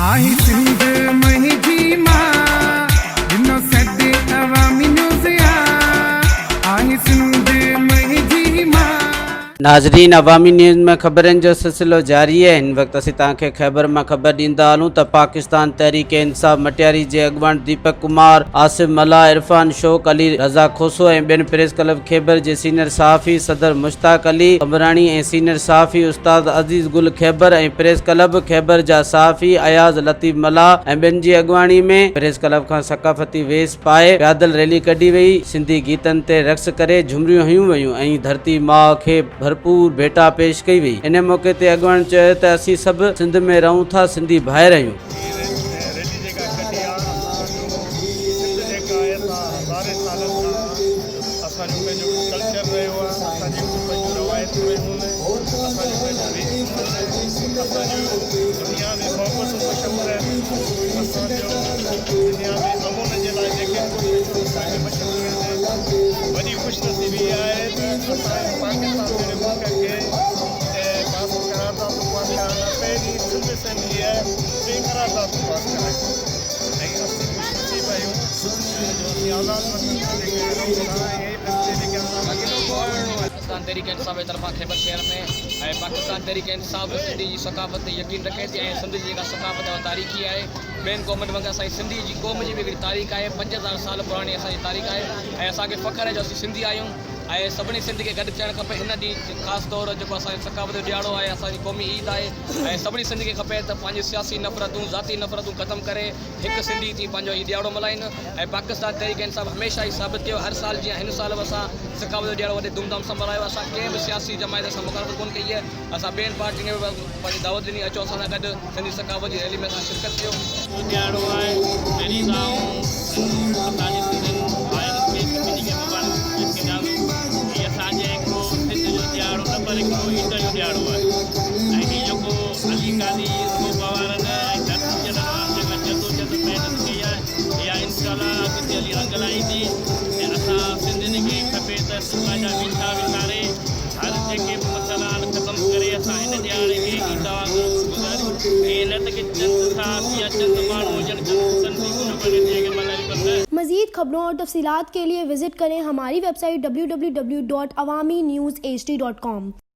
आही सिंध महजी मां जिनो सॾे अवामी न्यूज़ आही सिंध महजी मां। नाज़रीन, अवामी न्यूज़ में ख़बरनि जो सिलसिलो जारी है। इन वक्त असीं तव्हांखे ख़ैबर में ख़बर ॾींदा हलूं त पाकिस्तान तहरीक इंसाफ मटियारी जे अॻुवान दीपक कुमार, आसिफ मल्ला, इरफान शौक़ अली, रज़ा खोसो ऐं ॿियनि प्रेस क्लब खैबर जे सीनियर सहाफ़ी सदर मुश्ताक अली कमरानी ऐं सीनियर सहाफ़ी उस्ताद अज़ीज़ गुल खैबर ऐं प्रेस क्लब खैबर जा सहाफ़ी अयाज़ लतीफ़ मल्ला ऐं ॿियनि जी अॻुवाणी में प्रेस क्लब खां सक़ाफ़ती वेस पाए पैदल रैली कढी वई। सिंधी गीतनि ते रक़्स करे झुमरियूं हयूं वयूं ऐं धरती माउ खे भरपूर भेटा पेश कई वई। इन मौके ते अॻुवान चयो त असीं सभु सिंध में रहूं था, सिंधी भाइर आहियूं। पाकिस्तान तहरीक इंसाफ जी तरफ़ां खैबर शहर में पाकिस्तान तहरीक इंसाफ सिंधी जी सक़ाफ़त ते यकीन रखे थी ऐं सिंध जी जेका सक़ाफ़त और तारीख़ी आहे ॿियनि क़ौमुनि वांगुरु असांजी सिंधी जी क़ौम जी बि हिकिड़ी तारीख़ आहे। 5000 साल पुराणी असांजी तारीख़ आहे ऐं असांखे फ़ख़्रु आहे जो असीं सिंधी आहियूं ऐं सभिनी सिंध खे गॾु थियणु खपे। हिन ॾींहुं ख़ासि तौरु जेको असांजी सक़ाफ़त जो ॾियारो आहे, असांजी क़ौमी ईद आहे ऐं सभिनी सिंध खे खपे त पंहिंजी सियासी नफ़रतूं ज़ाती नफ़रतूं ख़तमु करे हिकु सिंधी थी पंहिंजो हीउ ॾियारो मल्हाइनि। ऐं पाकिस्तान तहरीक इंसाफ हमेशह ई साबित कयो, हर साल जीअं हिन साल बि असां सक़ाफ़त जो ॾियारो वॾे धूमधाम सां मल्हायो। असां कंहिं बि सियासी जमायत सां मुखालफ़त कोन कई आहे। असां ॿियनि पार्टियुनि खे बि पंहिंजी दावत ॾिनी, अचो असां सां गॾु सिंधी सक़ाफ़त जी रैली में असां शिरकत कयो। ॾियारो आहे पहिरीं असांजी असांजे हिकिड़ो सिंध जो ॾियारो न पर हिकिड़ो ईद जो ॾियारो आहे ऐं हीउ जेको अली कादी पवारनि ऐं धरती जेका जदोजहद महिनत कई आहे इहा इंशाअल्लाह अॻिते हली रंग लाहींदी ऐं असां सिंधियुनि खे खपे त पंहिंजा मीठा विचारे हर जेके बि मसइला आहिनि ख़तमु करे असां हिन ॾियारे खे ईद वांगुरु गुज़ारियूं ऐं न त की चंद साहब या चंद माण्हू हुजनि, चंद सिंधी उन पर मज़ीद खबरों और तफसीलात के लिए विजिट करें हमारी वेबसाइट www.awamiNewsHD.com।